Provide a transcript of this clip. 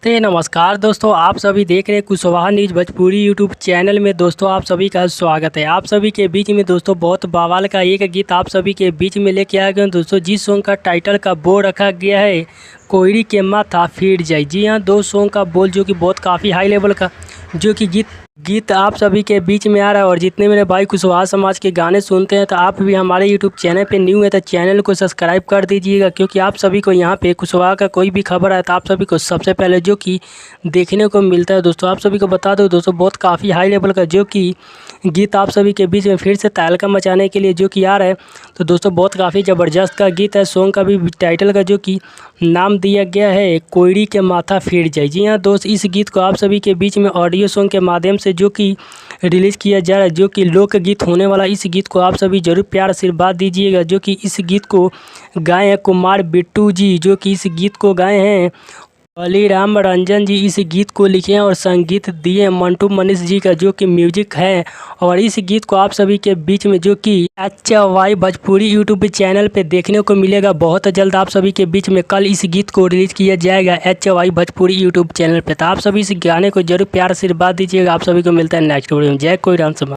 नमस्कार दोस्तों, आप सभी देख रहे हैं Kushwaha news Bhojpuri YouTube channel में। दोस्तों आप सभी का स्वागत है। आप सभी के बीच में दोस्तों बहुत बवाल का एक गीत आप सभी के बीच में लेके आ गए दोस्तों। जिस सॉन्ग का टाइटल का बोल रखा गया है कोयरी के माथा फीट जाए। जी हाँ, दो सॉन्ग का बोल जो कि बहुत काफ़ी हाई लेवल का जो कि गीत आप सभी के बीच में आ रहा है। और जितने मेरे भाई कुशवाहा समाज के गाने सुनते हैं तो आप भी हमारे यूट्यूब चैनल पे न्यू है तो चैनल को सब्सक्राइब कर दीजिएगा, क्योंकि आप सभी को यहाँ पे कुशवाहा का कोई भी खबर आए तो आप सभी को सबसे पहले जो कि देखने को मिलता है। दोस्तों आप सभी को बता दो दोस्तों, बहुत काफ़ी हाई लेवल का जो कि गीत आप सभी के बीच में फिर से तहलका मचाने के लिए जो कि आ रहा है। तो दोस्तों बहुत काफ़ी ज़बरदस्त का गीत है। सॉन्ग का भी टाइटल का जो कि नाम दिया गया है कोयरी के माथा फीट जाए। जी हाँ दोस्त, इस गीत को आप सभी के बीच में ऑडियो सॉन्ग के माध्यम से जो कि रिलीज़ किया जा रहा है, जो कि लोकगीत होने वाला इस गीत को आप सभी जरूर प्यार आशीर्वाद दीजिएगा। जो कि इस गीत को गाए हैं कुमार बिट्टू जी, जो कि इस गीत को गाए हैं बलिराम रंजन जी। इस गीत को लिखे हैं और संगीत दिए हैं मंटू मनीष जी का, जो कि म्यूजिक है। और इस गीत को आप सभी के बीच में जो कि HY भोजपुरी यूट्यूब चैनल पे देखने को मिलेगा बहुत जल्द। आप सभी के बीच में कल इस गीत को रिलीज किया जाएगा HY भोजपुरी यूट्यूब चैनल पे। तो आप सभी इस गाने को जरूर प्यार आशीर्वाद दीजिएगा। आप सभी को मिलता है नेक्स्ट वीडियो में। जय कोई राम समाज।